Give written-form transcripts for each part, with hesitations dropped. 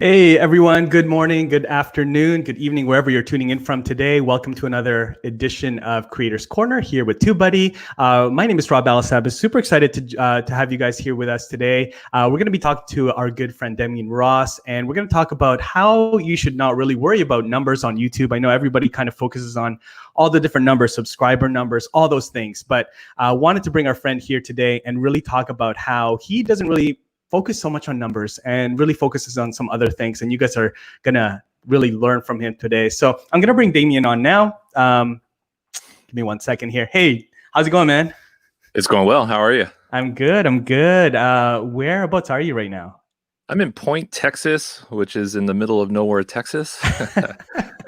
Hey everyone, good morning, good afternoon, good evening, wherever you're tuning in from today. Welcome to another edition of Creators Corner here with TubeBuddy. My name is Rob Alasabas. Super excited to have you guys here with us today. We're going to be talking to our good friend Demian Ross, and we're going to talk about how you should not really worry about numbers on YouTube. I know everybody kind of focuses on all the different numbers, subscriber numbers, all those things, but wanted to bring our friend here today and really talk about how he doesn't really focus so much on numbers and really focuses on some other things. And you guys are going to really learn from him today. So I'm going to bring Demian on now. Give me 1 second here. Hey, how's it going, man? It's going well. How are you? I'm good. Whereabouts are you right now? I'm in Point, Texas, which is in the middle of nowhere, Texas.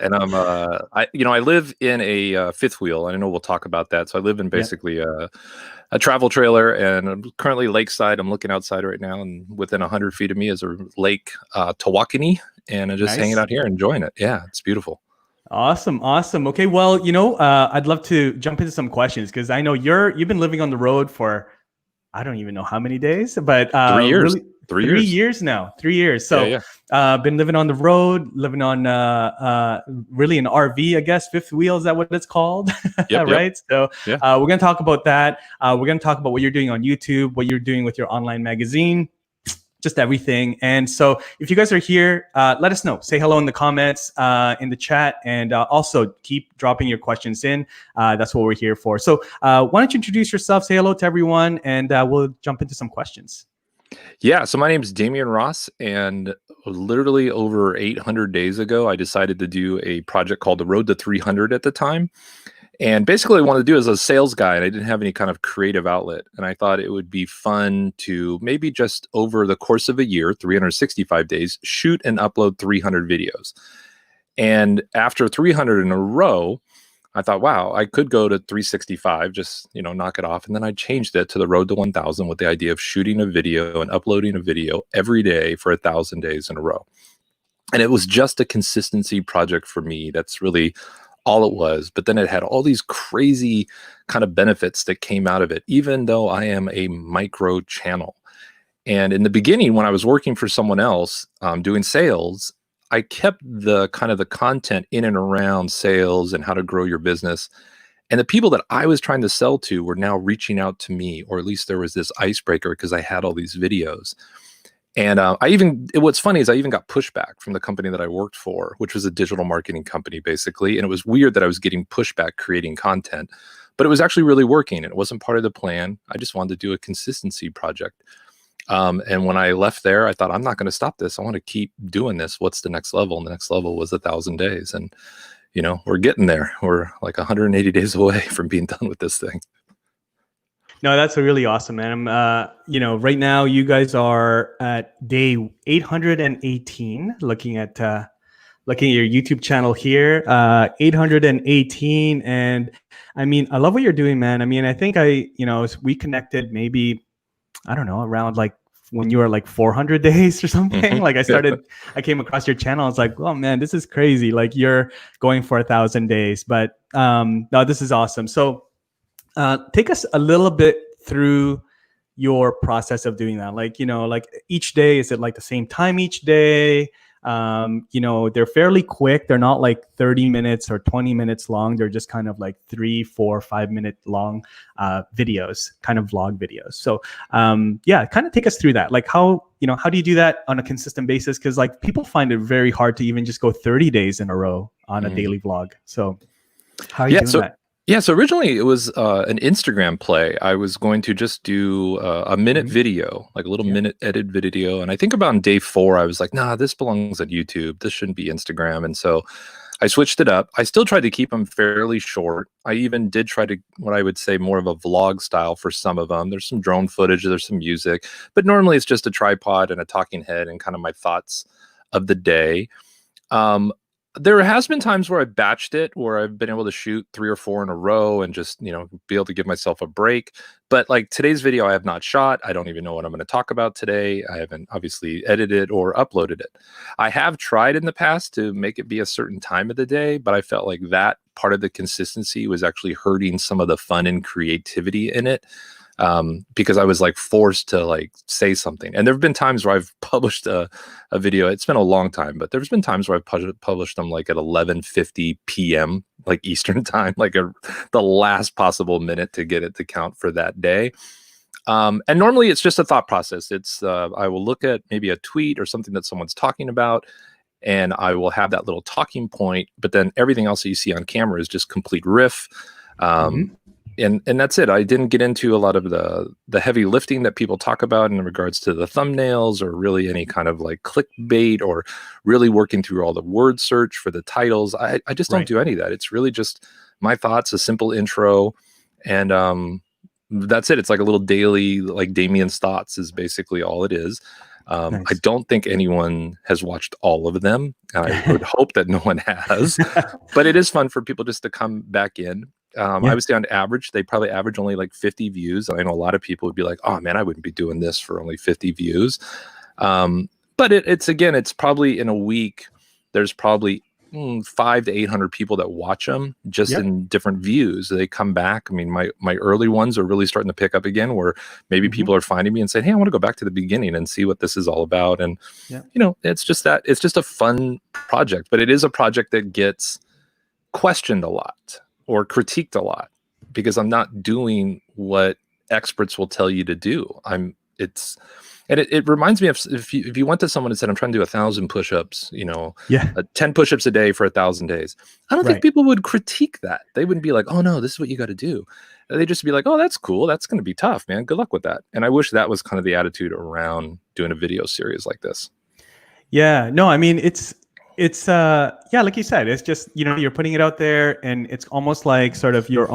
And I live in a fifth wheel. I know we'll talk about that. So I live in basically a travel trailer, and I'm currently lakeside. I'm looking outside right now, and within 100 feet of me is a lake, Tawakoni, and I'm just hanging out here, enjoying it. Yeah, it's beautiful. Awesome. Okay, well, I'd love to jump into some questions because I know you've been living on the road for I don't even know how many days, but 3 years. Really, 3 years now. 3 years. So been living on the road, living on really an RV, I guess, fifth wheel, is that what it's called? Yep, right. So yeah. We're going to talk about that. We're going to talk about what you're doing on YouTube, what you're doing with your online magazine, just everything. And so if you guys are here, let us know. Say hello in the comments, in the chat, and also keep dropping your questions in. That's what we're here for. So why don't you introduce yourself, say hello to everyone, and we'll jump into some questions. Yeah, so my name is Demian Ross, and literally over 800 days ago, I decided to do a project called the Road to 300 at the time. And basically what I wanted to do is a sales guy, and I didn't have any kind of creative outlet. And I thought it would be fun to maybe just over the course of a year, 365 days, shoot and upload 300 videos. And after 300 in a row, I thought, wow, I could go to 365, just, knock it off. And then I changed it to the Road to 1000 with the idea of shooting a video and uploading a video every day for 1,000 days in a row. And it was just a consistency project for me. That's really all it was. But then it had all these crazy kind of benefits that came out of it, even though I am a micro channel. And in the beginning, when I was working for someone else doing sales, I kept the kind of the content in and around sales and how to grow your business. And the people that I was trying to sell to were now reaching out to me, or at least there was this icebreaker because I had all these videos. And what's funny is I even got pushback from the company that I worked for, which was a digital marketing company, basically. And it was weird that I was getting pushback creating content, but it was actually really working. And it wasn't part of the plan. I just wanted to do a consistency project. And when I left there, I thought, I'm not going to stop this. I want to keep doing this. What's the next level? And the next level was 1,000 days. And, we're getting there. We're like 180 days away from being done with this thing. No, that's really awesome, man. Right now you guys are at day 818, looking at your YouTube channel here, 818. And I mean, I love what you're doing, man. I mean, I think we connected maybe, I don't know, around like when you were like 400 days or something. Mm-hmm. Like I came across your channel. I was like, oh man, this is crazy. Like you're going for 1,000 days, but no, this is awesome. So take us a little bit through your process of doing that. Like, like each day, is it like the same time each day? They're fairly quick. They're not like 30 minutes or 20 minutes long. They're just kind of like 3, 4, 5 minute long videos, kind of vlog videos. So kind of take us through that. Like how do you do that on a consistent basis? Because like people find it very hard to even just go 30 days in a row on a daily vlog. So how are you doing that? Yeah, so originally it was an Instagram play. I was going to just do a minute video, like a little minute edit video. And I think about on day 4, I was like, nah, this belongs on YouTube. This shouldn't be Instagram. And so I switched it up. I still tried to keep them fairly short. I even did try to, what I would say, more of a vlog style for some of them. There's some drone footage, there's some music, but normally it's just a tripod and a talking head and kind of my thoughts of the day. There has been times where I've batched it, where I've been able to shoot 3 or 4 in a row and just, be able to give myself a break. But like today's video, I have not shot. I don't even know what I'm going to talk about today. I haven't obviously edited or uploaded it. I have tried in the past to make it be a certain time of the day, but I felt like that part of the consistency was actually hurting some of the fun and creativity in it. because I was like forced to like say something. And there have been times where I've published a video. It's been a long time, but there's been times where I've published them like at 11:50 p.m. like Eastern time, like the last possible minute to get it to count for that day. And normally it's just a thought process. It's I will look at maybe a tweet or something that someone's talking about, and I will have that little talking point, but then everything else that you see on camera is just complete riff. And that's it. I didn't get into a lot of the heavy lifting that people talk about in regards to the thumbnails, or really any kind of like clickbait, or really working through all the word search for the titles. I just don't do any of that. It's really just my thoughts, a simple intro, and that's it. It's like a little daily, like Demian's thoughts is basically all it is. Nice. I don't think anyone has watched all of them. I would hope that no one has, but it is fun for people just to come back in. I would say on average, they probably average only like 50 views. I know a lot of people would be like, oh man, I wouldn't be doing this for only 50 views. But it's probably in a week, there's probably 500 to 800 people that watch them just in different views. They come back. I mean, my early ones are really starting to pick up again, where maybe people are finding me and saying, hey, I want to go back to the beginning and see what this is all about. And, it's just a fun project, but it is a project that gets questioned a lot or critiqued a lot, because I'm not doing what experts will tell you to do. It reminds me of if you went to someone and said, I'm trying to do 1,000 push-ups, 10 push-ups a day for 1,000 days. I don't think people would critique that. They wouldn't be like, oh no, this is what you got to do. They'd just be like, oh, that's cool. That's going to be tough, man. Good luck with that. And I wish that was kind of the attitude around doing a video series like this. Yeah, no, I mean, it's like you said, it's just, you're putting it out there, and it's almost like sort of you're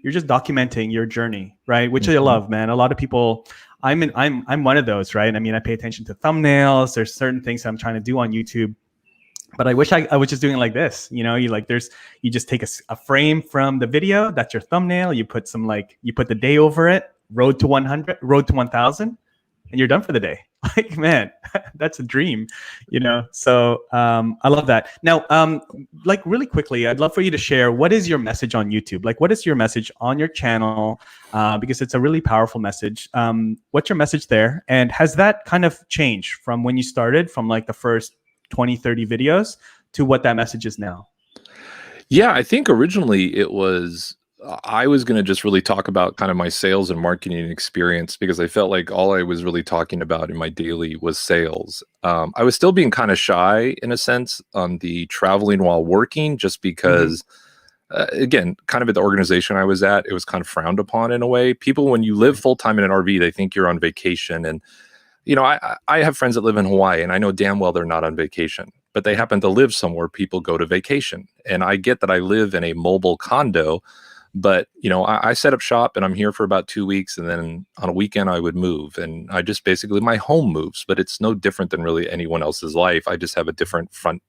just documenting your journey, right? Which I love, man. A lot of people, I'm one of those, right? I mean, I pay attention to thumbnails. There's certain things I'm trying to do on YouTube, but I wish I was just doing it like this. You just take a frame from the video. That's your thumbnail. You put the day over it, road to 100, road to 1,000, and you're done for the day. Like, man, that's a dream, So I love that. Now, like really quickly, I'd love for you to share, what is your message on YouTube? Like, what is your message on your channel? Because it's a really powerful message. What's your message there? And has that kind of changed from when you started, from like the first 20, 30 videos to what that message is now? Yeah, I think originally I was going to just really talk about kind of my sales and marketing experience, because I felt like all I was really talking about in my daily was sales. I was still being kind of shy in a sense on the traveling while working, just because, again, kind of at the organization I was at, it was kind of frowned upon in a way. People, when you live full time in an RV, they think you're on vacation. And, I have friends that live in Hawaii, and I know damn well they're not on vacation, but they happen to live somewhere people go to vacation. And I get that I live in a mobile condo, but, I set up shop and I'm here for about 2 weeks. And then on a weekend I would move, and I just basically, my home moves, but it's no different than really anyone else's life. I just have a different front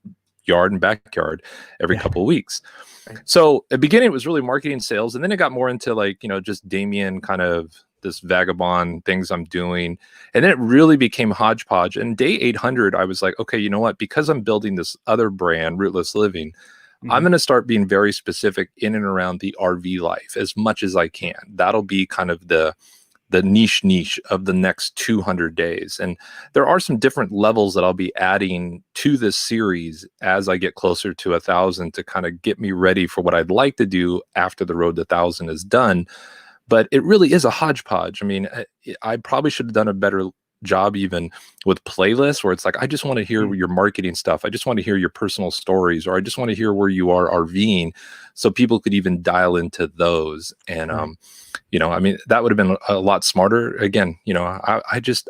yard and backyard every couple of weeks. So at the beginning it was really marketing, sales. And then it got more into like, just Demian, kind of this vagabond things I'm doing. And then it really became hodgepodge. And day 800, I was like, okay, you know what? Because I'm building this other brand, Rootless Living, I'm going to start being very specific in and around the RV life as much as I can. That'll be kind of the niche of the next 200 days. And there are some different levels that I'll be adding to this series as I get closer to 1,000, to kind of get me ready for what I'd like to do after the road to 1,000 is done. But it really is a hodgepodge. I mean, I probably should have done a better job even with playlists, where it's like, I just want to hear your marketing stuff. I just want to hear your personal stories, or I just want to hear where you are RVing, so people could even dial into those. And, I mean, that would have been a lot smarter. Again, I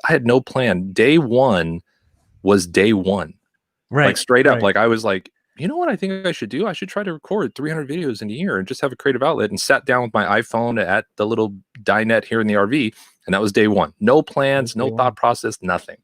had no plan. Day one was day one, like straight up. Like I was like, you know what I think I should do? I should try to record 300 videos in a year and just have a creative outlet, and sat down with my iPhone at the little dinette here in the RV. And that was day one. No plans, no thought process, nothing.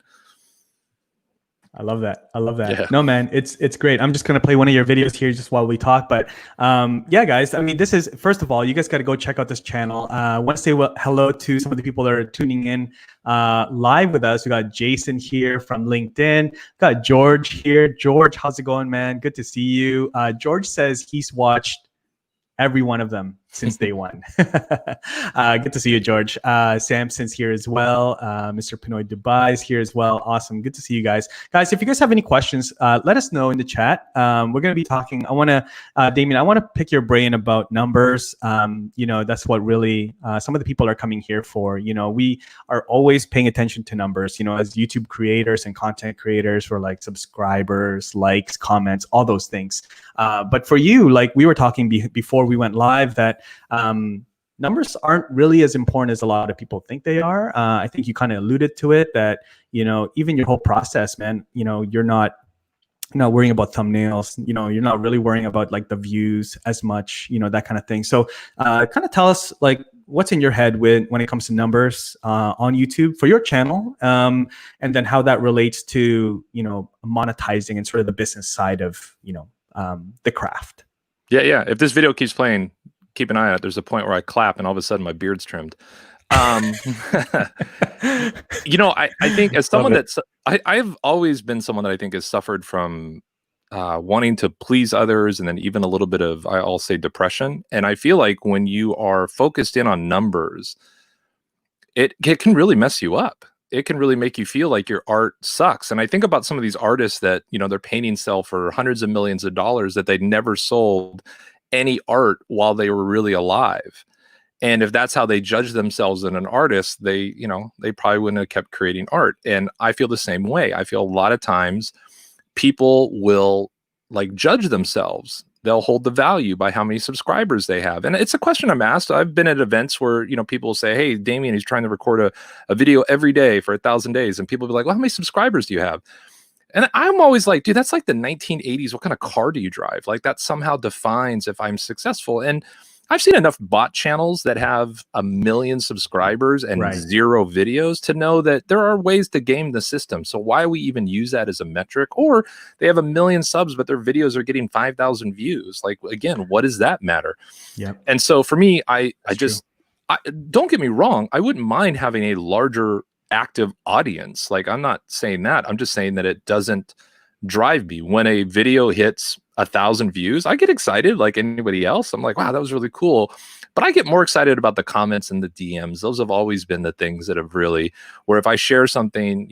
I love that. I love that. Yeah. No, man, it's great. I'm just going to play one of your videos here just while we talk. But yeah, guys, I mean, this is, first of all, you guys got to go check out this channel. I want to say hello to some of the people that are tuning in live with us. We got Jason here from LinkedIn. We got George here. George, how's it going, man? Good to see you. George says he's watched every one of them. since day one. Good to see you, George. Samson's here as well. Mr. Pinoy Dubai is here as well. Awesome. Good to see you guys. Guys, if you guys have any questions, let us know in the chat. We're going to be talking. I want to, Damian, I want to pick your brain about numbers. That's what really some of the people are coming here for. We are always paying attention to numbers, as YouTube creators and content creators, for like subscribers, likes, comments, all those things. But for you, like we were talking before we went live, that numbers aren't really as important as a lot of people think they are. I think you kind of alluded to it, that even your whole process, man, you're not worrying about thumbnails, you're not really worrying about like the views as much, that kind of thing. So kind of tell us like what's in your head when it comes to numbers on YouTube for your channel, and then how that relates to monetizing and sort of the business side of the craft. Yeah. If this video keeps playing, keep an eye out. There's a point where I clap and all of a sudden my beard's trimmed. I think as someone that's, I've always been someone that I think has suffered from wanting to please others, and then even a little bit of, I'll say, depression. And I feel like when you are focused in on numbers, it can really mess you up. It can really make you feel like your art sucks. And I think about some of these artists that, their paintings sell for hundreds of millions of dollars that they never sold any art while they were really alive. And if that's how they judge themselves as an artist, they probably wouldn't have kept creating art. And I feel the same way. I feel a lot of times people will like judge themselves. They'll hold the value by how many subscribers they have. And it's a question I'm asked. I've been at events where, people will say, hey, Damian, he's trying to record a video every day for 1,000 days. And people will be like, well, how many subscribers do you have? And I'm always like, dude, that's like the 1980s. What kind of car do you drive? Like that somehow defines if I'm successful. And I've seen enough bot channels that have 1 million subscribers and zero videos to know that there are ways to game the system. So why we even use that as a metric? Or they have 1 million subs, but their videos are getting 5,000 views. Like, again, what does that matter? Yeah. And so for me, I don't get me wrong. I wouldn't mind having a larger active audience. Like, I'm not saying that. I'm just saying that it doesn't drive me. When a video hits 1,000 views, I get excited like anybody else. I'm like, wow, that was really cool. But I get more excited about the comments and the DMs. Those have always been the things that have really, where if I share something,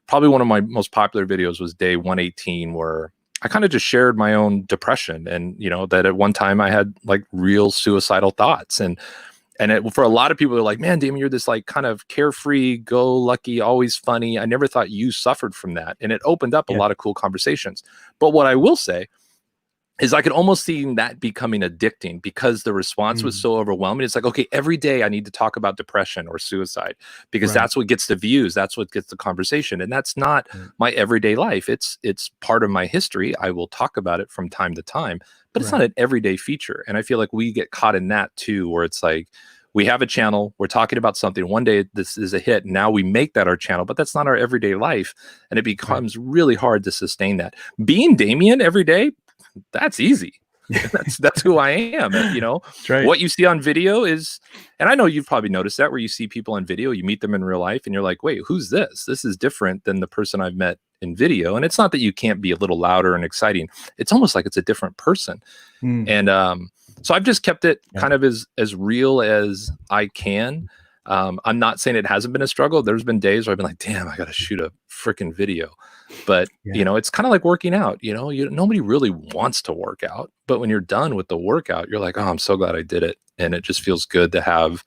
probably one of my most popular videos was day 118, where I kind of just shared my own depression, and that at one time I had like real suicidal thoughts. And for a lot of people, they're like, man, Damian, you're this like kind of carefree, go lucky, always funny. I never thought you suffered from that. And it opened up a lot of cool conversations. But what I will say is I could almost see that becoming addicting, because the response was so overwhelming. It's like, okay, every day I need to talk about depression or suicide, because that's what gets the views. That's what gets the conversation. And that's not my everyday life. It's part of my history. I will talk about it from time to time, but it's not an everyday feature. And I feel like we get caught in that too, where it's like, we have a channel, we're talking about something, one day this is a hit, now we make that our channel, but that's not our everyday life. And it becomes really hard to sustain that. Being Damian every day, that's easy. That's who I am. What you see on video is, and I know you've probably noticed that, where you see people on video, you meet them in real life and you're like, wait, who's this? This is different than the person I've met in video. And it's not that you can't be a little louder and exciting. It's almost like it's a different person. And so I've just kept it kind of as real as I can. I'm not saying it hasn't been a struggle. There's been days where I've been like, damn, I got to shoot a freaking video. But, it's kind of like working out. Nobody really wants to work out. But when you're done with the workout, you're like, oh, I'm so glad I did it. And it just feels good to have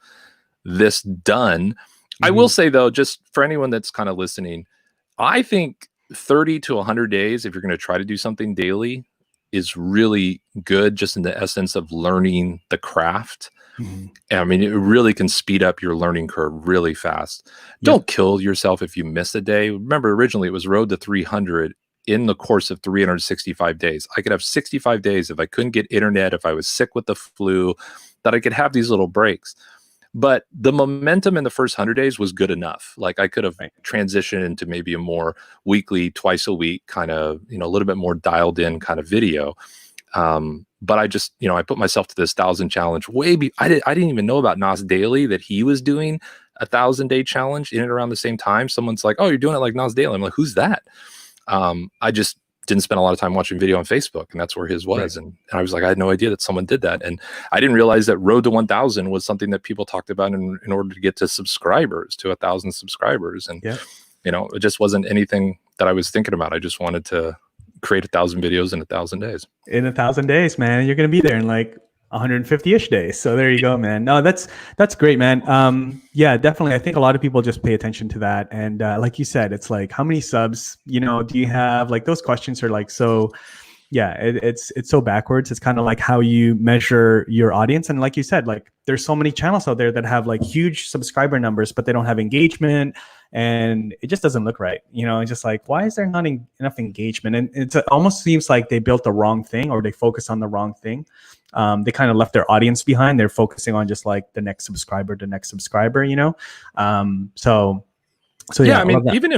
this done. I will say, though, just for anyone that's kind of listening, I think 30 to 100 days, if you're going to try to do something daily, is really good, just in the essence of learning the craft. I mean, it really can speed up your learning curve really fast. Don't kill yourself if you miss a day. Remember, originally it was Road to 300 in the course of 365 days. I could have 65 days if I couldn't get internet, if I was sick with the flu, that I could have these little breaks. But the momentum in the first 100 days was good enough. Like, I could have transitioned into maybe a more weekly, twice a week kind of, a little bit more dialed in kind of video. But I just, I put myself to this 1,000 challenge I didn't even know about Nas Daily, that he was doing a 1,000-day challenge in and around the same time. Someone's like, oh, you're doing it like Nas Daily. I'm like, who's that? I just didn't spend a lot of time watching video on Facebook, and that's where his was. Right. And I was like, I had no idea that someone did that. And I didn't realize that Road to 1,000 was something that people talked about in order to get to subscribers, to 1,000 subscribers. And, Yeah. it just wasn't anything that I was thinking about. I just wanted to create 1,000 videos in 1,000 days. In 1,000 days, man, you're going to be there in like 150-ish days. So there you go, man. No, that's great, man. Yeah, definitely. I think a lot of people just pay attention to that. And like you said, it's like, how many subs, do you have? Like those questions are like, so yeah, it's so backwards. It's kind of like how you measure your audience. And like you said, like there's so many channels out there that have like huge subscriber numbers, but they don't have engagement. And it just doesn't look right. It's just like, why is there not enough engagement? And it almost seems like they built the wrong thing, or they focus on the wrong thing. They kind of left their audience behind. They're focusing on just like the next subscriber. So yeah, yeah, I mean, even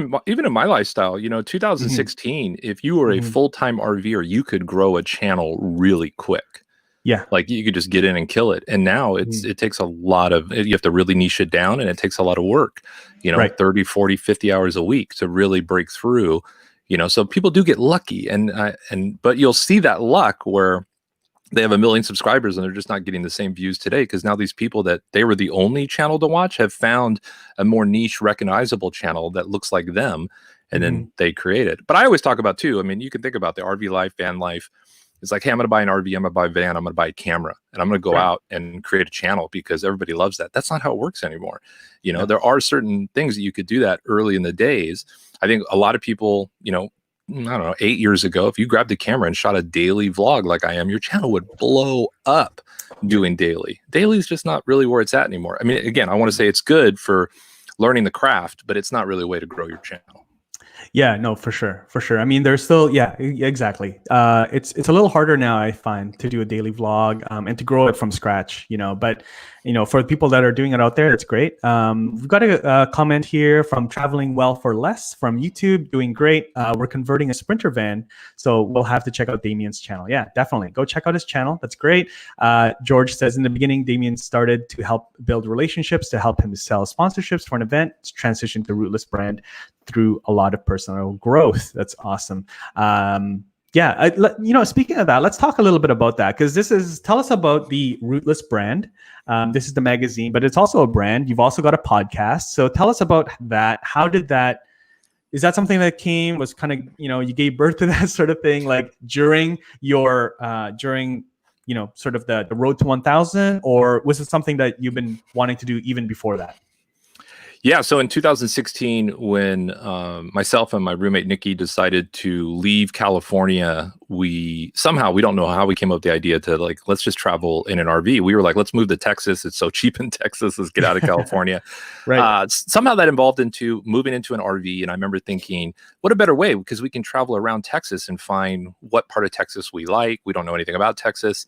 in my lifestyle, 2016, if you were a full-time RVer, you could grow a channel really quick. Yeah. Like you could just get in and kill it. And now it takes a lot of, you have to really niche it down, and it takes a lot of work, Right. 30, 40, 50 hours a week to really break through, so people do get lucky. But you'll see that luck where they have 1 million subscribers and they're just not getting the same views today, because now these people that they were the only channel to watch have found a more niche, recognizable channel that looks like them, and then they create it. But I always talk about too, I mean, you can think about the RV life, van life. It's like, hey, I'm going to buy an RV, I'm going to buy a van, I'm going to buy a camera, and I'm going to go out and create a channel because everybody loves that. That's not how it works anymore. There are certain things that you could do that early in the days. I think a lot of people, I don't know, 8 years ago, if you grabbed a camera and shot a daily vlog like I am, your channel would blow up doing daily. Daily is just not really where it's at anymore. I mean, again, I want to say it's good for learning the craft, but it's not really a way to grow your channel. Yeah, no, for sure. I mean, there's still, yeah, exactly. It's a little harder now, I find, to do a daily vlog and to grow it from scratch, but for the people that are doing it out there, it's great. We've got a comment here from Traveling Well for Less from YouTube, doing great. We're converting a Sprinter van, so we'll have to check out Damian's channel. Yeah, definitely. Go check out his channel. That's great. George says, in the beginning, Damian started to help build relationships to help him sell sponsorships for an event, transition to Rootless brand through a lot of personal growth. That's awesome. Yeah, speaking of that, let's talk a little bit about that, because tell us about the Rootless brand. This is the magazine, but it's also a brand. You've also got a podcast. So tell us about that. How did that, is that something that was kind of, you gave birth to that sort of thing, like during your, sort of the road to 1,000, or was it something that you've been wanting to do even before that? Yeah, so in 2016, when myself and my roommate Nikki decided to leave California, we don't know how we came up with the idea to like, let's just travel in an RV. We were like, let's move to Texas. It's so cheap in Texas. Let's get out of California. Right. Somehow that involved into moving into an RV. And I remember thinking, what a better way, because we can travel around Texas and find what part of Texas we like. We don't know anything about Texas.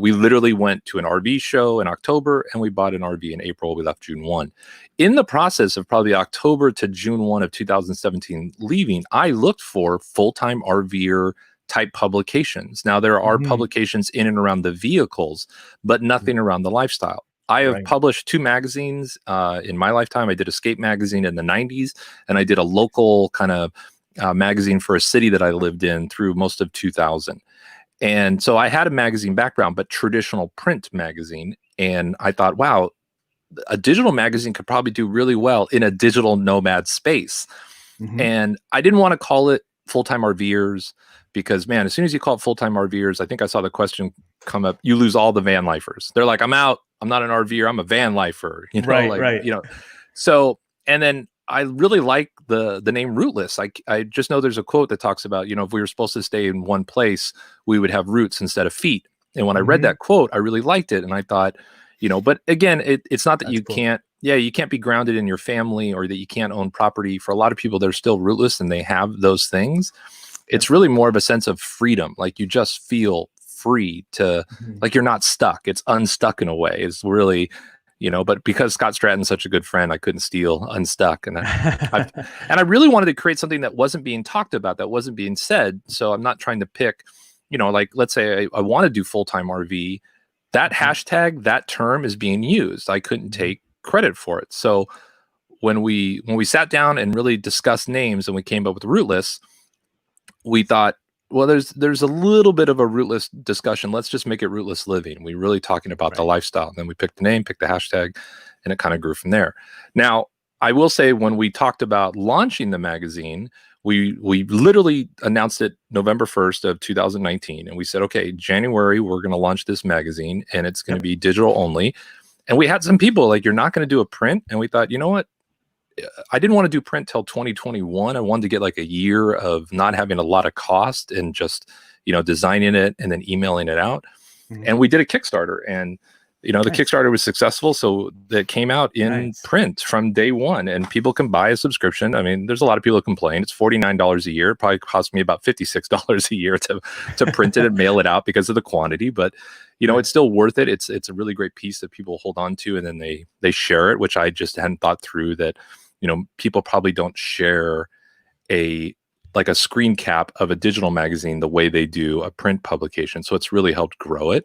We literally went to an RV show in October, and we bought an RV in April. We left June 1. In the process of probably October to June 1 of 2017 leaving, I looked for full-time RVer type publications. Now, there are publications in and around the vehicles, but nothing around the lifestyle. I have published 2 magazines in my lifetime. I did Escape magazine in the 90s, and I did a local kind of magazine for a city that I lived in through most of 2000. And so I had a magazine background, but traditional print magazine. And I thought, wow, a digital magazine could probably do really well in a digital nomad space. And I didn't want to call it full-time RVers, because, man, as soon as you call it full-time RVers, I think I saw the question come up, you lose all the van lifers. They're like, I'm out. I'm not an RVer. I'm a van lifer. Right. So, and then I really like the name Rootless. I just know there's a quote that talks about, if we were supposed to stay in one place, we would have roots instead of feet. And when I read that quote, I really liked it. And I thought, but again, it's not that That's you cool. you can't be grounded in your family, or that you can't own property. For a lot of people, they're still rootless and they have those things. It's really more of a sense of freedom. Like you just feel free to, like you're not stuck. It's unstuck in a way. It's really, but because Scott Stratton's such a good friend, I couldn't steal Unstuck. And I really wanted to create something that wasn't being talked about, that wasn't being said. So I'm not trying to pick, like, let's say I want to do full-time RV. That hashtag, that term is being used. I couldn't take credit for it. So when we sat down and really discussed names and we came up with Rootless, we thought, well, there's a little bit of a rootless discussion. Let's just make it rootless living. We really talking about the lifestyle. And then we picked the name, picked the hashtag, and it kind of grew from there. Now, I will say when we talked about launching the magazine, we literally announced it November 1st of 2019. And we said, okay, January, we're going to launch this magazine and it's going to be digital only. And we had some people like, you're not going to do a print. And we thought, you know what? I didn't want to do print till 2021. I wanted to get like a year of not having a lot of cost and just, designing it and then emailing it out. And we did a Kickstarter, and, the Kickstarter was successful. So that came out in print from day one, and people can buy a subscription. I mean, there's a lot of people who complain. It's $49 a year. It probably cost me about $56 a year to print it and mail it out because of the quantity. But, it's still worth it. It's a really great piece that people hold on to, and then they share it, which I just hadn't thought through that. People probably don't share a screen cap of a digital magazine the way they do a print publication. So it's really helped grow it.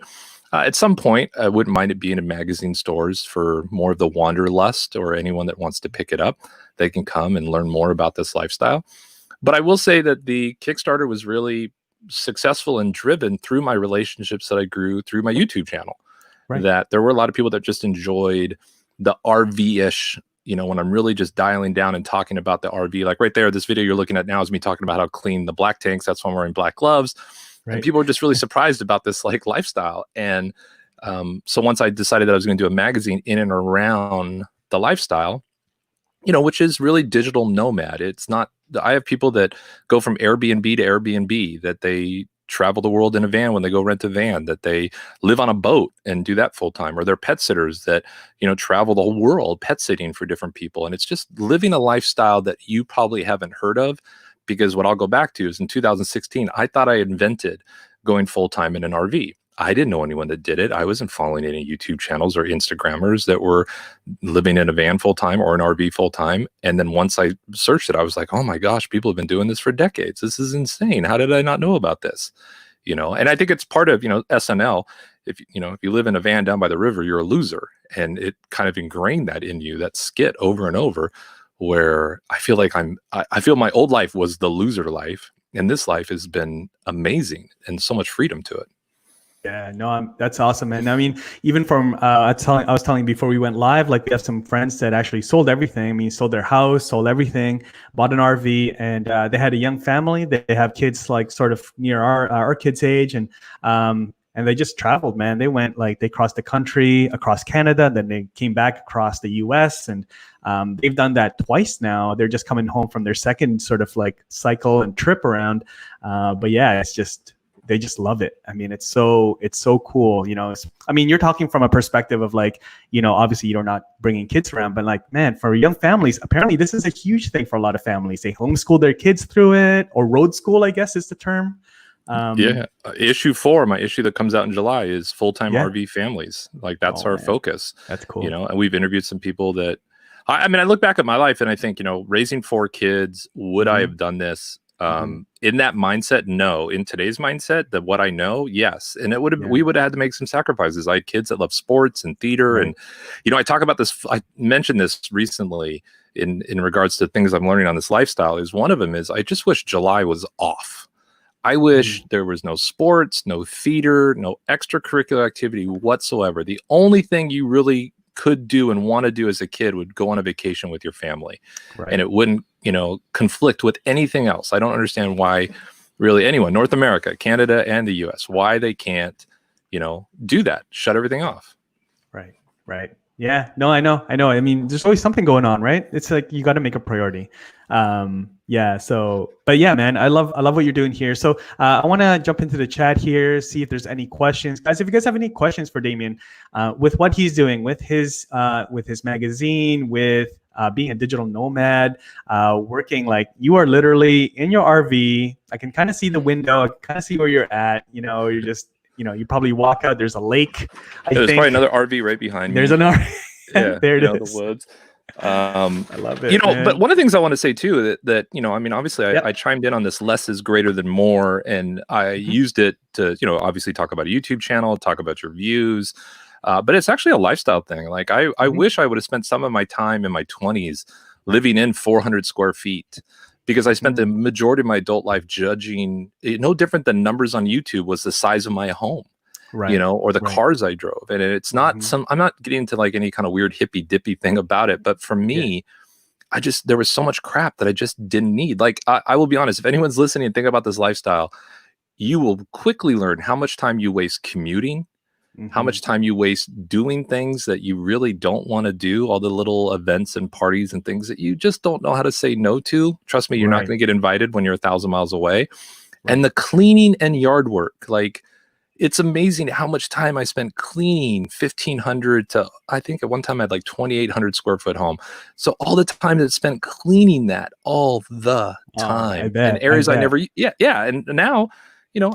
At some point, I wouldn't mind it being in magazine stores for more of the wanderlust, or anyone that wants to pick it up. They can come and learn more about this lifestyle. But I will say that the Kickstarter was really successful and driven through my relationships that I grew through my YouTube channel. That there were a lot of people that just enjoyed the RV-ish, when I'm really just dialing down and talking about the RV. Like right there, this video you're looking at now is me talking about how clean the black tanks. That's why I'm wearing black gloves. And people were just really surprised about this like lifestyle. And so once I decided that I was going to do a magazine in and around the lifestyle, which is really digital nomad. It's not, I have people that go from Airbnb to Airbnb, that they travel the world in a van when they go rent a van, that they live on a boat and do that full time, or they're pet sitters that, travel the whole world pet sitting for different people. And it's just living a lifestyle that you probably haven't heard of, because what I'll go back to is in 2016, I thought I invented going full time in an RV. I didn't know anyone that did it. I wasn't following any YouTube channels or Instagrammers that were living in a van full time or an RV full time. And then once I searched it, I was like, oh my gosh, people have been doing this for decades. This is insane. How did I not know about this? And I think it's part of, SNL. If you live in a van down by the river, you're a loser. And it kind of ingrained that in you, that skit over and over, where I feel like I feel my old life was the loser life. And this life has been amazing and so much freedom to it. Yeah, no, that's awesome, man. I mean, even from I was telling before we went live, like we have some friends that actually sold everything. I mean, sold their house, sold everything, bought an RV, and they had a young family. They have kids like sort of near our kids' age, and they just traveled, man. They went they crossed the country, across Canada, then they came back across the U.S. and they've done that twice now. They're just coming home from their second sort of like cycle and trip around. But yeah, it's just. They just love it. I mean, it's so cool. I mean, you're talking from a perspective of like, obviously you're not bringing kids around, but like, man, for young families, apparently this is a huge thing for a lot of families. They homeschool their kids through it, or road school, I guess is the term. Issue 4, my issue that comes out in July, is full-time RV families. Like that's our focus. That's cool. And we've interviewed some people that, I mean, I look back at my life and I think, raising 4 kids, would I have done this? In that mindset, no. In today's mindset, that what I know, yes. And we would have had to make some sacrifices. I had kids that love sports and theater. And, I talk about this, I mentioned this recently in regards to things I'm learning on this lifestyle. Is one of them is I just wish July was off. I wish there was no sports, no theater, no extracurricular activity whatsoever. The only thing you really could do and want to do as a kid would go on a vacation with your family. And it wouldn't, conflict with anything else. I don't understand why really anyone, North America, Canada, and the US, why they can't, do that, shut everything off. Right. Yeah, no, I know. I mean, there's always something going on, right? It's like, you got to make a priority. But yeah, man, I love what you're doing here. So I want to jump into the chat here, see if there's any questions. Guys, if you guys have any questions for Demian, with what he's doing, with his magazine, with being a digital nomad, working, like you are literally in your RV. I can kind of see the window. I can kind of see where you're at. You're just, you probably walk out. There's a lake. There's probably another RV right behind me. There's an RV. Yeah, there it is. The woods. I love it. But one of the things I want to say too, that I mean, obviously I chimed in on this less is greater than more, and I used it to, obviously talk about a YouTube channel, talk about your views. But it's actually a lifestyle thing. Like I wish I would have spent some of my time in my 20s living in 400 square feet, because I spent the majority of my adult life judging, no different than numbers on YouTube was the size of my home, Right. or the Right. cars I drove. And it's not I'm not getting into like any kind of weird hippy dippy thing about it. But for me, there was so much crap that I just didn't need. Like, I will be honest, if anyone's listening and think about this lifestyle, you will quickly learn how much time you waste commuting, how much time you waste doing things that you really don't want to do, all the little events and parties and things that you just don't know how to say no to. Trust me, you're not going to get invited when you're 1,000 miles away. And the cleaning and yard work, like, it's amazing how much time I spent cleaning 1,500 to, I think at one time I had like 2,800 square foot home. So all the time that spent cleaning that all the time, and areas I never, and now,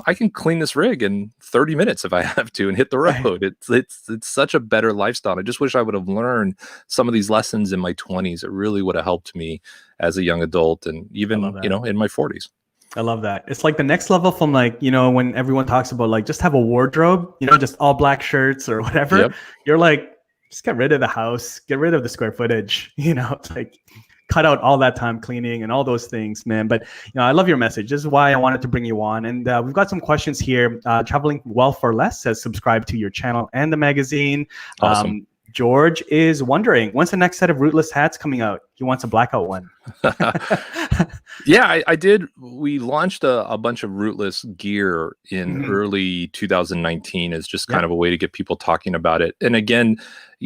I can clean this rig in 30 minutes if I have to and hit the road. It's such a better lifestyle. I just wish I would have learned some of these lessons in my 20s. It really would have helped me as a young adult, and even, in my 40s. I love that. It's like the next level from like, when everyone talks about like, just have a wardrobe, just all black shirts or whatever. You're like, just get rid of the house, get rid of the square footage, it's like, cut out all that time cleaning and all those things, man. But I love your message. This is why I wanted to bring you on. And we've got some questions here. Traveling Well for Less says subscribe to your channel and the magazine. Awesome. George is wondering, when's the next set of Rootless hats coming out? He wants a blackout one. Yeah, I did. We launched a bunch of Rootless gear in early 2019 as just kind of a way to get people talking about it. And again,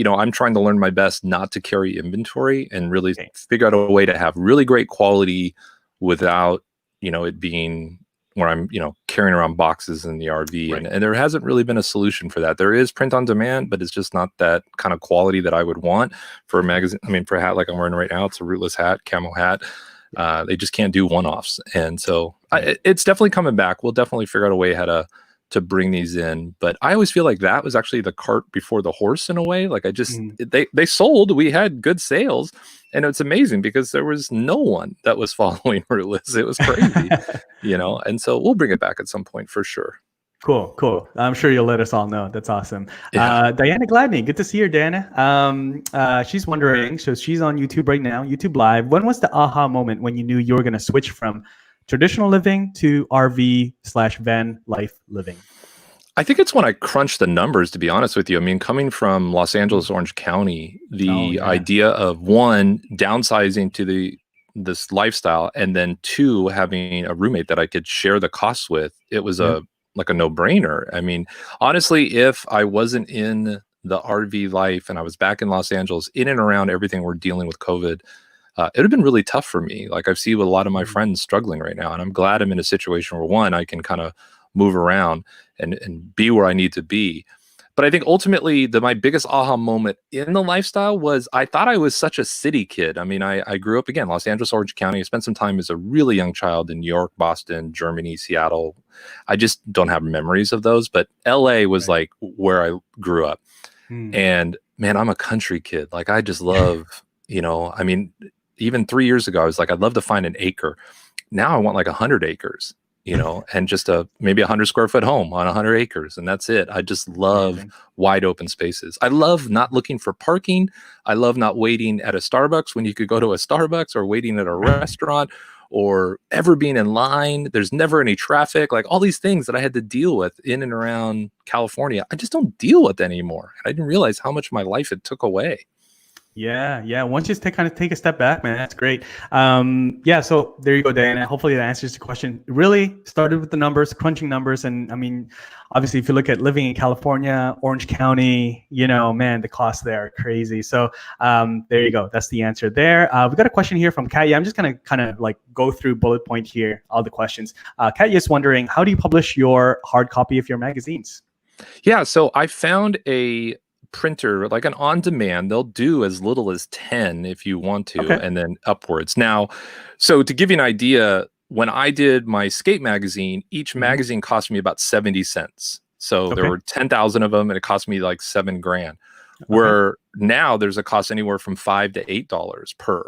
I'm trying to learn my best not to carry inventory and really figure out a way to have really great quality without, it being where I'm, carrying around boxes in the RV. And there hasn't really been a solution for that. There is print on demand, but it's just not that kind of quality that I would want for a magazine. I mean, for a hat like I'm wearing right now, it's a Rootless hat, camo hat. They just can't do one-offs. And so it's definitely coming back. We'll definitely figure out a way how to bring these in. But I always feel like that was actually the cart before the horse in a way. Like they sold, we had good sales, and it's amazing because there was no one that was following Rootless. It was crazy, and so we'll bring it back at some point for sure. Cool. I'm sure you'll let us all know. That's awesome. Diana Gladney, good to see you, Diana. She's wondering, so she's on YouTube right now, YouTube Live. When was the aha moment when you knew you were going to switch from traditional living to RV/van life living? I think it's when I crunched the numbers, to be honest with you. I mean, coming from Los Angeles, Orange County, the idea of one, downsizing to this lifestyle, and then two, having a roommate that I could share the costs with, it was like a no-brainer. I mean, honestly, if I wasn't in the RV life and I was back in Los Angeles, in and around everything we're dealing with COVID, it would have been really tough for me. Like, I've seen a lot of my friends struggling right now, and I'm glad I'm in a situation where, one, I can kind of move around and be where I need to be. But I think ultimately my biggest aha moment in the lifestyle was I thought I was such a city kid. I mean, I grew up, again, Los Angeles, Orange County. I spent some time as a really young child in New York, Boston, Germany, Seattle. I just don't have memories of those. But LA was like where I grew up. And man, I'm a country kid. Like, I just love, I mean, even 3 years ago, I was like, I'd love to find an acre. Now I want like 100 acres. And just maybe 100 square foot home on 100 acres. And that's it. I just love wide open spaces. I love not looking for parking. I love not waiting at a Starbucks when you could go to a Starbucks, or waiting at a restaurant, or ever being in line. There's never any traffic, like all these things that I had to deal with in and around California. I just don't deal with anymore. I didn't realize how much of my life it took away. Yeah. Once you kind of take a step back, man, that's great. So there you go, Diana. Hopefully that answers the question. It really started with the numbers, crunching numbers. And I mean, obviously, if you look at living in California, Orange County, man, the costs there are crazy. So there you go. That's the answer there. We got a question here from Katya. I'm just going to kind of like go through bullet point here, all the questions. Katya is wondering, how do you publish your hard copy of your magazines? Yeah, so I found a printer, like an on-demand. They'll do as little as 10 if you want to, and then upwards. Now, so to give you an idea, when I did my skate magazine, each magazine cost me about 70 cents. So there were 10,000 of them, and it cost me like $7,000. Where now there's a cost anywhere from $5 to $8 per,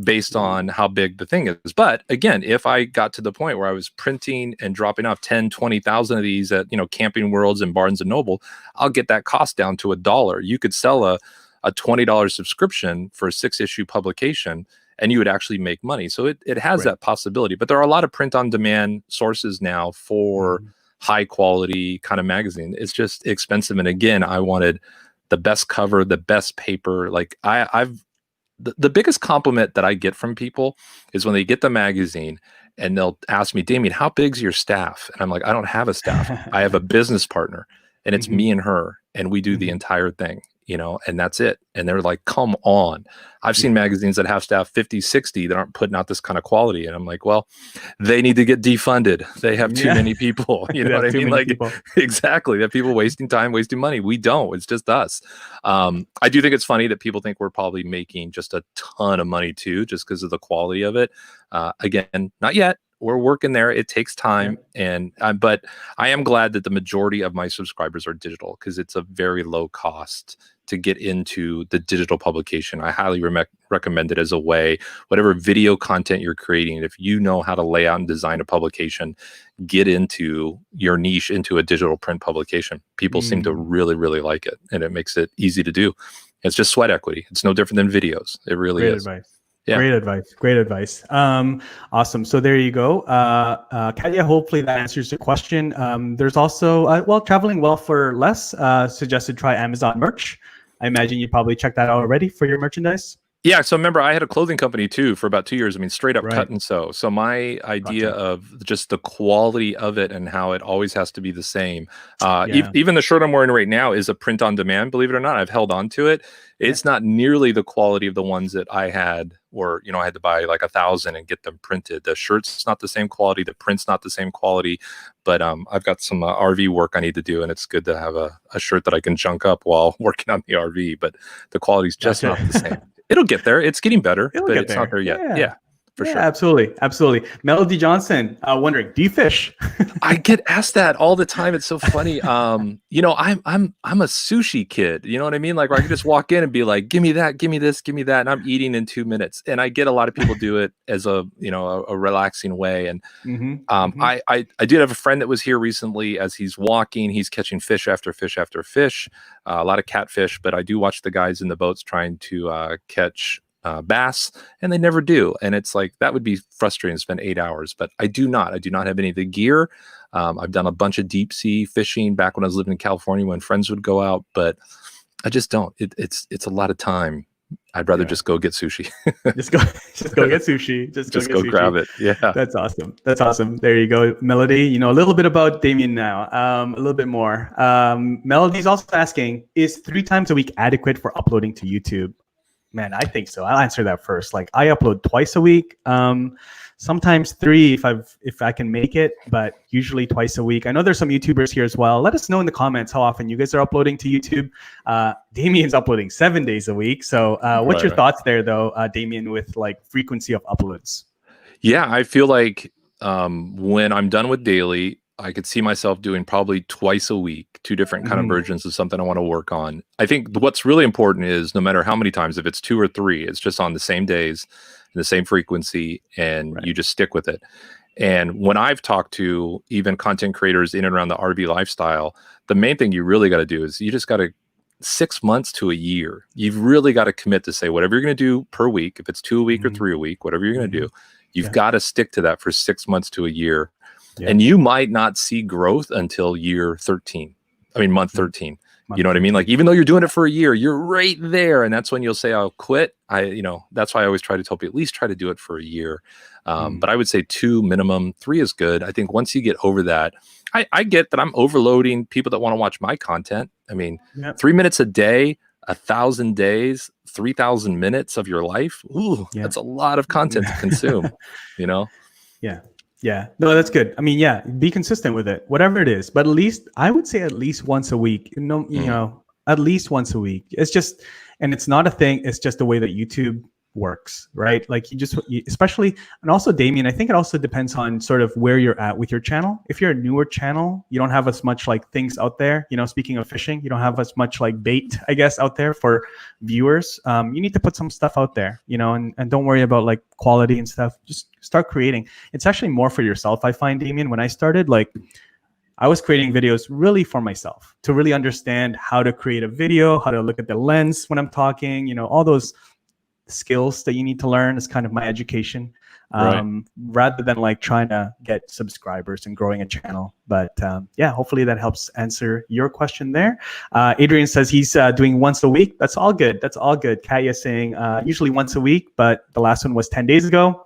based on how big the thing is. But again, if I got to the point where I was printing and dropping off 10, 20,000 of these at, Camping Worlds and Barnes and Noble, I'll get that cost down to $1. You could sell a $20 subscription for a 6-issue publication, and you would actually make money. So it has Right. that possibility. But there are a lot of print on demand sources now for high quality kind of magazine. It's just expensive. And again, I wanted the best cover, the best paper. Like I've the biggest compliment that I get from people is when they get the magazine and they'll ask me, Damian, how big's your staff? And I'm like, I don't have a staff. I have a business partner, and it's me and her, and we do the entire thing, and that's it. And they're like, come on. I've seen magazines that have staff 50, 60 that aren't putting out this kind of quality. And I'm like, well, they need to get defunded. They have too many people. You know what I mean? Like, exactly. They have people wasting time, wasting money. We don't. It's just us. I do think it's funny that people think we're probably making just a ton of money too, just because of the quality of it. Again, not yet. We're working there. It takes time. But I am glad that the majority of my subscribers are digital, because it's a very low cost to get into the digital publication. I highly recommend it as a way, whatever video content you're creating, if you know how to lay out and design a publication, get into your niche, into a digital print publication. People seem to really, really like it, and it makes it easy to do. It's just sweat equity. It's no different than videos. It really is. Advice. Yeah. Great advice. Great advice. Awesome. So there you go. Katya, hopefully that answers your question. There's also, traveling well for less, suggested try Amazon merch. I imagine you probably checked that out already for your merchandise. Yeah. So remember, I had a clothing company too for about 2 years. I mean, straight up cut and sew. So my idea of just the quality of it and how it always has to be the same. Even the shirt I'm wearing right now is a print on demand, believe it or not. I've held on to it. It's not nearly the quality of the ones that I had, or, I had to buy like 1,000 and get them printed. The shirt's not the same quality. The print's not the same quality, but I've got some RV work I need to do, and it's good to have a shirt that I can junk up while working on the RV, but the quality's just not the same. It'll get there. It's getting better, but it's not there yet. Yeah. For sure. Absolutely. Melody Johnson, wondering, do you fish? I get asked that all the time. It's so funny. I'm a sushi kid. You know what I mean? Like, where I can just walk in and be like, give me that, give me this, give me that, and I'm eating in 2 minutes. And I get a lot of people do it as a relaxing way. And I did have a friend that was here recently. As he's walking, he's catching fish after fish after fish, a lot of catfish. But I do watch the guys in the boats trying to catch bass, and they never do. And it's like, that would be frustrating to spend 8 hours, but I do not have any of the gear. I've done a bunch of deep sea fishing back when I was living in California when friends would go out, but I just don't. It's a lot of time. I'd rather just go get sushi. just go get sushi. Just go grab it. Yeah. That's awesome. There you go, Melody. A little bit about Damian now. A little bit more. Melody's also asking, is 3 times a week adequate for uploading to YouTube? Man, I think so. I'll answer that first. Like, I upload twice a week, sometimes 3 if I can make it, but usually twice a week. I know there's some YouTubers here as well. Let us know in the comments how often you guys are uploading to YouTube. Damian's uploading 7 days a week. So what's your thoughts there, though, Damian, with like frequency of uploads? Yeah, I feel like when I'm done with daily, I could see myself doing probably twice a week, 2 different kind of versions of something I want to work on. I think what's really important is, no matter how many times, if it's 2 or 3, it's just on the same days and the same frequency, and you just stick with it. And when I've talked to even content creators in and around the RV lifestyle, the main thing you really got to do is you just got to 6 months to a year. You've really got to commit to say, whatever you're going to do per week, if it's 2 a week or 3 a week, whatever you're going to do, you've got to stick to that for 6 months to a year. And you might not see growth until month 13. You know what I mean? Like, even though you're doing it for a year, you're right there. And that's when you'll say, I'll quit. That's why I always try to tell people, at least try to do it for a year. But I would say 2 minimum, 3 is good. I think once you get over that, I get that I'm overloading people that want to watch my content. I mean, 3 minutes a day, 1,000 days, 3,000 minutes of your life. Ooh, that's a lot of content to consume, Yeah. No, that's good. I mean, be consistent with it, whatever it is. But at least, I would say at least once a week, at least once a week. It's just, and it's not a thing. It's just the way that YouTube works, right? Like, especially, and also, Damian, I think it also depends on sort of where you're at with your channel. If you're a newer channel, you don't have as much like things out there. Speaking of fishing, you don't have as much like bait, I guess, out there for viewers. You need to put some stuff out there, and don't worry about like quality and stuff. Just start creating. It's actually more for yourself. I find, Damian, when I started, like, I was creating videos really for myself to really understand how to create a video, how to look at the lens when I'm talking, all those skills that you need to learn. It's kind of my education, Right. rather than like trying to get subscribers and growing a channel. But yeah, hopefully that helps answer your question there. Adrian says he's doing once a week. That's all good. That's all good. Kaya saying usually once a week, but the last one was 10 days ago.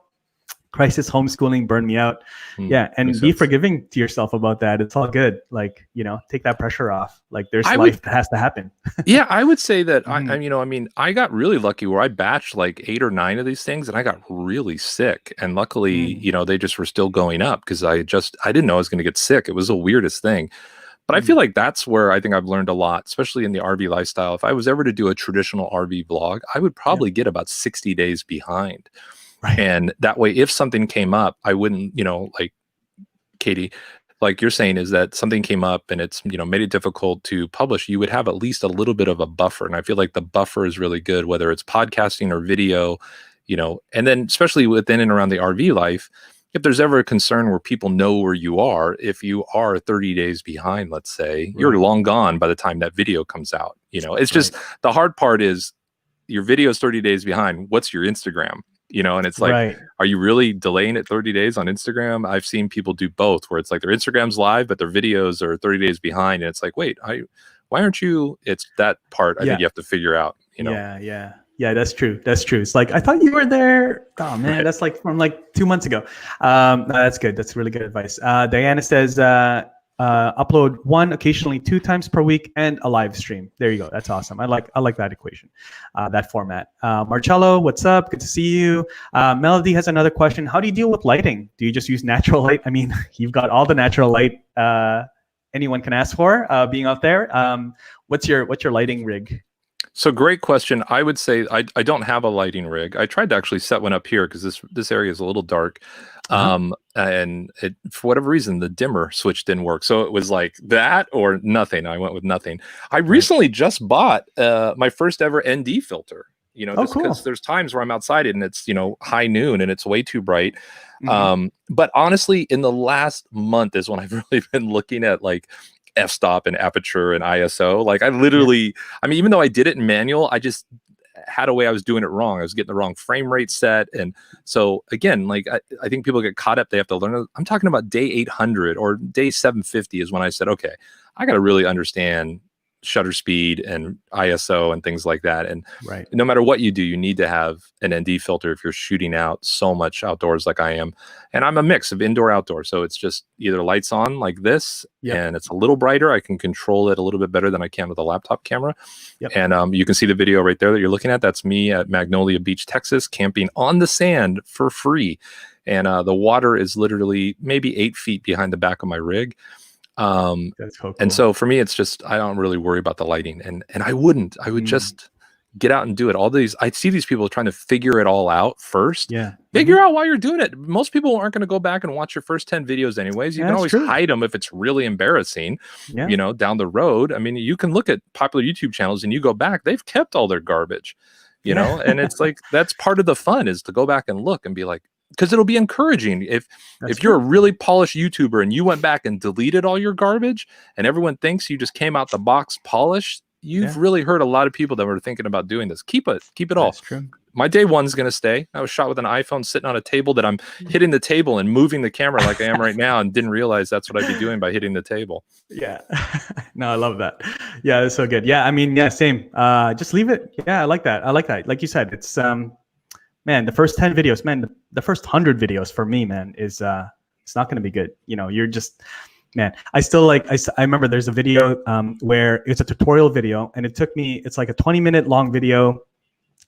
Crisis homeschooling burned me out. Yeah, and be forgiving to yourself about that. It's all good. Like, take that pressure off. Like, there's life that has to happen. Yeah, I would say that I got really lucky where I batched like 8 or 9 of these things, and I got really sick. And luckily, they just were still going up because I didn't know I was going to get sick. It was the weirdest thing. But I feel like that's where I think I've learned a lot, especially in the RV lifestyle. If I was ever to do a traditional RV vlog, I would probably get about 60 days behind. Right. And that way, if something came up, I wouldn't, like Katie, like you're saying, is that something came up and it's, made it difficult to publish, you would have at least a little bit of a buffer. And I feel like the buffer is really good, whether it's podcasting or video, and then especially within and around the RV life, if there's ever a concern where people know where you are, if you are 30 days behind, let's say, you're long gone by the time that video comes out. It's just the hard part is your video is 30 days behind. What's your Instagram? And it's like, are you really delaying it 30 days on Instagram? I've seen people do both, where it's like their Instagram's live, but their videos are 30 days behind. And it's like, wait, why aren't you? It's that part I think you have to figure out, Yeah, that's true. That's true. It's like, I thought you were there. Oh man, that's like from like 2 months ago. No, that's good. That's really good advice. Diana says, upload 1, occasionally 2 times per week, and a live stream. There you go. That's awesome. I like that equation, that format. Marcello, what's up? Good to see you. Melody has another question. How do you deal with lighting? Do you just use natural light? I mean, you've got all the natural light anyone can ask for being out there. What's your lighting rig? So great question. I would say I don't have a lighting rig. I tried to actually set one up here because this area is a little dark. And for whatever reason, the dimmer switch didn't work. So it was like that or nothing. I went with nothing. I recently just bought my first ever ND filter. Because there's times where I'm outside and it's, high noon and it's way too bright. But honestly, in the last month is when I've really been looking at like f-stop and aperture and ISO. Like I literally, even though I did it in manual, I just had a way I was doing it wrong. I was getting the wrong frame rate set. And so again, like I think people get caught up. They have to learn. I'm talking about day 800 or day 750 is when I said, okay, I got to really understand shutter speed and ISO and things like that. And no matter what you do, you need to have an ND filter if you're shooting out so much outdoors like I am. And I'm a mix of indoor outdoor. So it's just either lights on like this and it's a little brighter. I can control it a little bit better than I can with a laptop camera. And you can see the video right there that you're looking at. That's me at Magnolia Beach, Texas, camping on the sand for free. And the water is literally maybe 8 feet behind the back of my rig. That's so cool. And so for me, it's just, I don't really worry about the lighting and I would just get out and do it. I see these people trying to figure it all out first. Figure out why you're doing it. Most people aren't going to go back and watch your first 10 videos anyways. You can always hide them if it's really embarrassing, down the road. I mean, you can look at popular YouTube channels and you go back, they've kept all their garbage, and it's like, that's part of the fun is to go back and look and be like, because it'll be encouraging if you're a really polished YouTuber and you went back and deleted all your garbage and everyone thinks you just came out the box polished. You've really hurt a lot of people that were thinking about doing this. Keep it all. That's true. My day one's going to stay. I was shot with an iPhone sitting on a table that I'm hitting the table and moving the camera like I am right now and didn't realize that's what I'd be doing by hitting the table. Yeah. No, I love that. Yeah, that's so good. Yeah, same. Just leave it. Yeah, I like that. Like you said, it's man, the first 10 videos, man, the first 100 videos for me, man, is it's not going to be good. You're just, man, I remember there's a video where it's a tutorial video and it's like a 20-minute long video.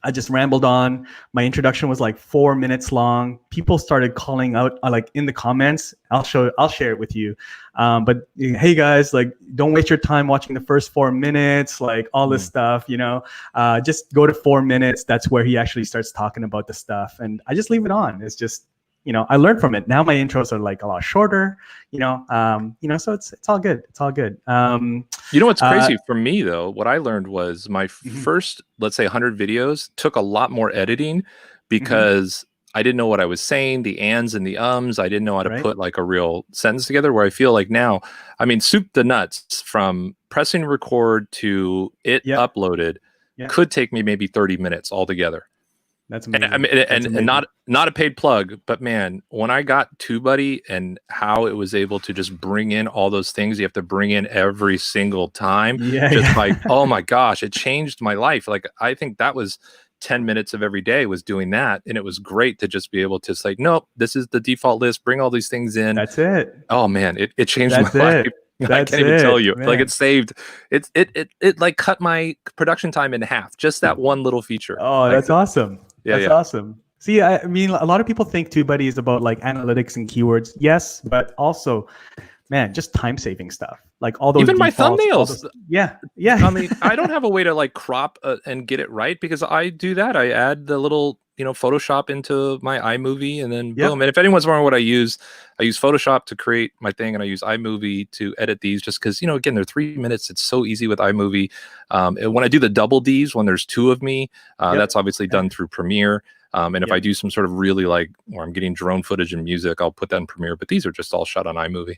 I just rambled on. My introduction was like 4 minutes long. People started calling out like in the comments. I'll share it with you. But hey guys, like don't waste your time watching the first 4 minutes, like all this stuff, just go to 4 minutes. That's where he actually starts talking about the stuff. And I just leave it on. It's just, I learned from it. Now my intros are like a lot shorter, so it's all good. It's all good. What's crazy for me though, what I learned was my first, let's say 100 videos took a lot more editing because I didn't know what I was saying, the ands and the ums. I didn't know how to put like a real sentence together, where I feel like now, soup to nuts from pressing record to it uploaded could take me maybe 30 minutes altogether. That's And I amazing. mean, That's and amazing. not a paid plug, but man, when I got TubeBuddy and how it was able to just bring in all those things you have to bring in every single time, Yeah, just like, yeah. oh my gosh, it changed my life. Like I think that was 10 minutes of every day was doing that, and it was great to just be able to say, nope, this is the default list. Bring all these things in. That's it. Oh man, it changed my That's life. it. I That's can't even tell it, you. Like it man. saved it like cut my production time in half. Just that one little feature. Oh, Like that's awesome. yeah, That's yeah. awesome. See, I mean, a lot of people think TubeBuddy is about like analytics and keywords. Yes, but also, man, just time saving stuff. Like all those Even my defaults, all thumbnails. those. Yeah, yeah. I mean, I don't have a way to like crop and get it right because I do that. I add the little, Photoshop into my iMovie and then boom. Yep. And if anyone's wondering what I use Photoshop to create my thing and I use iMovie to edit these just because, again, they're 3 minutes. It's so easy with iMovie. And when I do the double Ds, when there's two of me, that's Yep. obviously done through Premiere. And if I Yep. do some sort of really like where I'm getting drone footage and music, I'll put that in Premiere. But these are just all shot on iMovie.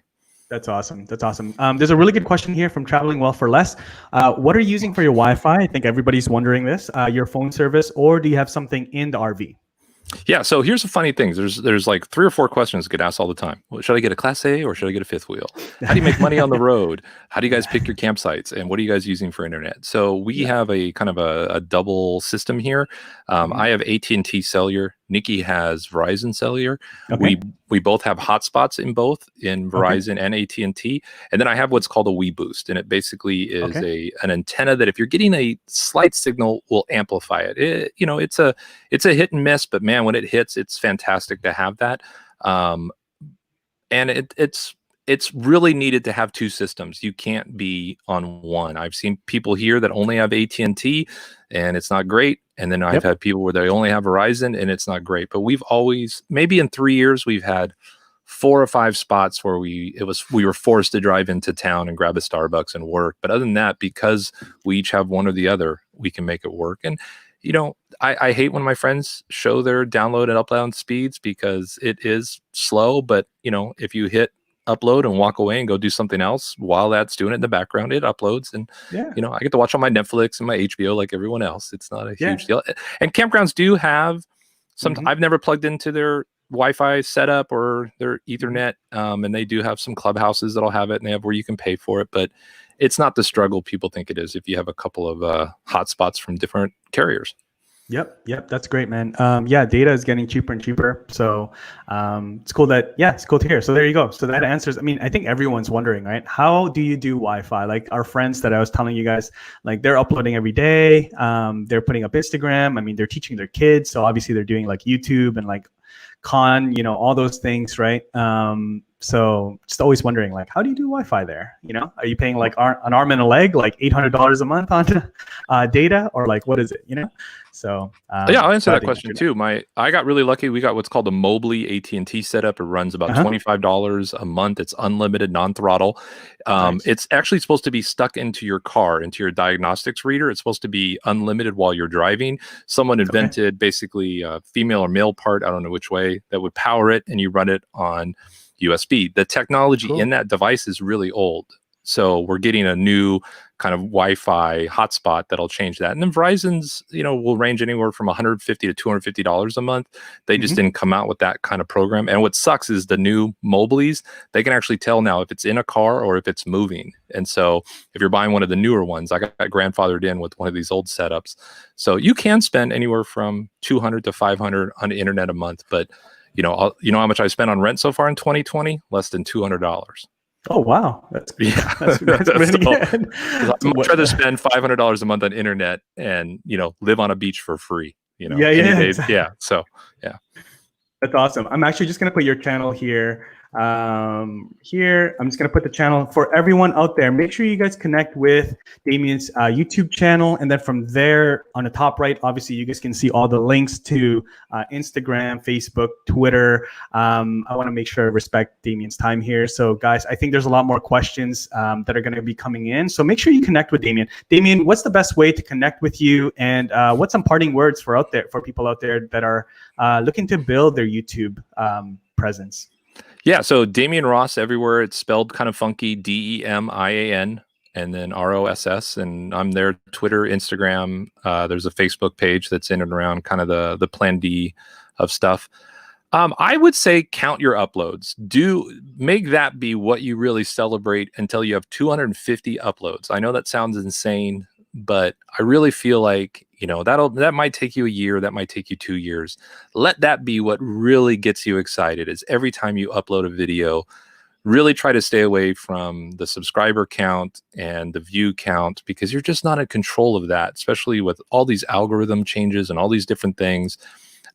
That's awesome. That's awesome. There's a really good question here from Traveling Well for Less. What are you using for your Wi-Fi? I think everybody's wondering this. Your phone service, or do you have something in the RV? Yeah, so here's the funny thing. There's like 3 or 4 questions get asked all the time. Well, should I get a Class A or should I get a fifth wheel? How do you make money on the road? How do you guys pick your campsites? And what are you guys using for internet? So we Yeah. have a kind of a double system here. Mhm. I have AT&T Cellular. Nikki has Verizon Cellular. Okay. We both have hotspots in both, in Okay. Verizon and AT&T. And then I have what's called a WeBoost, and it basically is Okay. an antenna that if you're getting a slight signal will amplify it. It's a hit and miss, but man, when it hits, it's fantastic to have that. And it's really needed to have 2 systems. You can't be on one. I've seen people here that only have AT&T and it's not great. And then I've had people where they only have Verizon and it's not great. But we've always, maybe in 3 years, we've had 4 or 5 spots where we were forced to drive into town and grab a Starbucks and work. But other than that, because we each have one or the other, we can make it work. And I hate when my friends show their download and upload speeds because it is slow. But if you hit upload and walk away and go do something else while that's doing it in the background, it uploads. And Yeah. I get to watch on my Netflix and my HBO like everyone else. It's not a Yeah. huge deal. And campgrounds do have some. Mhm. I've never plugged into their Wi-Fi setup or their Mhm. Ethernet, and they do have some clubhouses that'll have it, and they have where you can pay for it. But it's not the struggle people think it is if you have a couple of hotspots from different carriers. Yep. That's great, man. Yeah, data is getting cheaper and cheaper. So it's cool it's cool to hear. So there you go. So that answers, I mean, I think everyone's wondering, right? How do you do Wi-Fi? Like our friends that I was telling you guys, like they're uploading every day. They're putting up Instagram. I mean, they're teaching their kids. So obviously they're doing like YouTube and like all those things, right? So just always wondering, like, how do you do Wi-Fi there? Are you paying like an arm and a leg, like $800 a month on data, or like what is it? So yeah, I'll answer glad that to question hear too. I got really lucky. We got what's called a Mobley AT&T setup. It runs about that. $25 a month. It's unlimited, non-throttle. Nice. It's actually supposed to be stuck into your car, into your diagnostics reader. It's supposed to be unlimited while you're driving. Someone invented basically a female or male part, I don't know which way, that would power it, and you run it on USB. The technology in Cool. that device is really old. So we're getting a new kind of Wi-Fi hotspot that'll change that. And then Verizon's, will range anywhere from $150 to $250 a month. They just didn't come out with that kind of program. And what sucks is the new Mobleys, they can actually tell now if it's in a car or if it's moving. And so if you're buying one of the newer ones, I got grandfathered in with one of these old setups. So you can spend anywhere from $200 to $500 on the internet a month. But you know how much I spent on rent so far in 2020? Less than $200. Oh wow, that's that's pretty good. I'd much rather spend $500 a month on internet and live on a beach for free. Yeah, any day. exactly. Yeah. So yeah, that's awesome. I'm actually just gonna put your channel here. Here, I'm just gonna put the channel for everyone out there. Make sure you guys connect with Damian's YouTube channel, and then from there on the top right, obviously you guys can see all the links to Instagram, Facebook, Twitter. I want to make sure I respect Damian's time here. So guys, I think there's a lot more questions that are going to be coming in. So make sure you connect with Damian. Damian, what's the best way to connect with you, and what's some parting words for people out there that are looking to build their YouTube presence? Yeah. So Demian Ross everywhere. It's spelled kind of funky, Demian. and then ROSS, and I'm there. Twitter, Instagram. There's a Facebook page that's in and around kind of the Plan D of stuff. I would say count your uploads. Make that be what you really celebrate until you have 250 uploads. I know that sounds insane, but I really feel like, you know, that might take you a year, that might take you 2 years. Let that be what really gets you excited, is every time you upload a video, really try to stay away from the subscriber count and the view count, because you're just not in control of that, especially with all these algorithm changes and all these different things.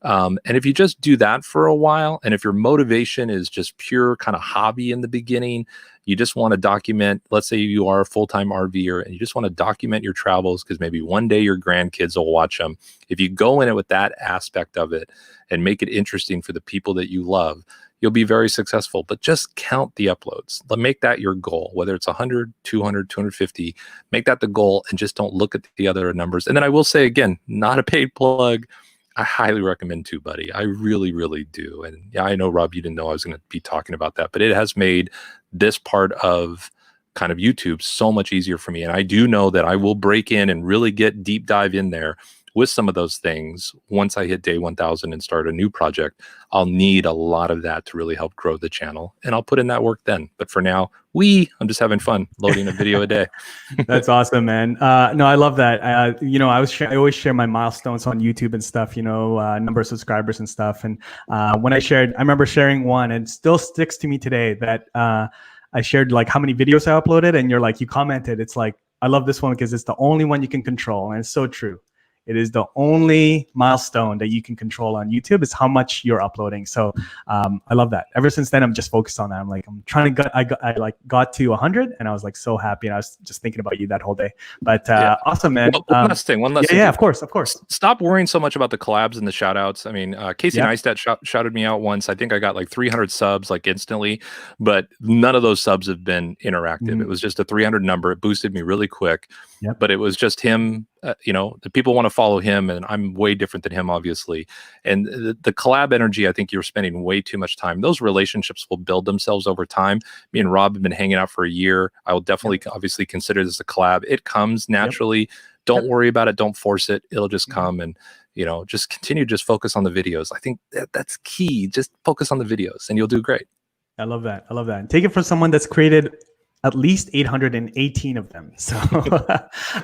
And if you just do that for a while, and if your motivation is just pure kind of hobby in the beginning, you just want to document, let's say you are a full-time RVer and you just want to document your travels because maybe one day your grandkids will watch them. If you go in it with that aspect of it and make it interesting for the people that you love, you'll be very successful. But just count the uploads. Make that your goal, whether it's 100, 200, 250, make that the goal, and just don't look at the other numbers. And then I will say again, not a paid plug, I highly recommend TubeBuddy. I really, really do. And yeah, I know, Rob, you didn't know I was going to be talking about that, but it has made this part of kind of YouTube so much easier for me. And I do know that I will break in and really get deep dive in there with some of those things. Once I hit day 1000 and start a new project, I'll need a lot of that to really help grow the channel, and I'll put in that work then. But for now, I'm just having fun loading a video a day. That's awesome, man. No, I love that. You know, I always share my milestones on YouTube and stuff, you know, number of subscribers and stuff. And when I remember sharing one, and it still sticks to me today, that I shared like how many videos I uploaded, and you commented, it's like, I love this one because it's the only one you can control. And it's so true. It is the only milestone that you can control on YouTube, is how much you're uploading. So I love that. Ever since then, I'm just focused on that. I'm trying to I got to 100, and I was like so happy. And I was just thinking about you that whole day. But awesome, man. One last thing. Yeah, of course. Stop worrying so much about the collabs and the shout outs. I mean, Casey Neistat shouted me out once. I think I got like 300 subs like instantly, but none of those subs have been interactive. It was just a 300 number. It boosted me really quick, but it was just him. You know, the people want to follow him, and I'm way different than him, obviously. And the collab energy, I think you're spending way too much time. Those relationships will build themselves over time. Me and Rob have been hanging out for a year. I will definitely, obviously, consider this a collab. It comes naturally. Don't worry about it. Don't force it. It'll just come, and you know, just continue. Just focus on the videos. I think that's key. Just focus on the videos, and you'll do great. I love that. I love that. And take it from someone that's created at least 818 of them. So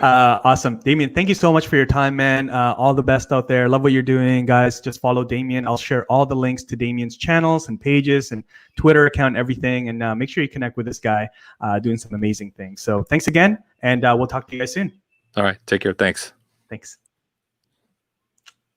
awesome. Demian, thank you so much for your time, man. All the best out there. Love what you're doing, guys. Just follow Demian. I'll share all the links to Demian's channels and pages and Twitter account, everything. And make sure you connect with this guy doing some amazing things. So thanks again. And we'll talk to you guys soon. All right. Take care. Thanks. Thanks.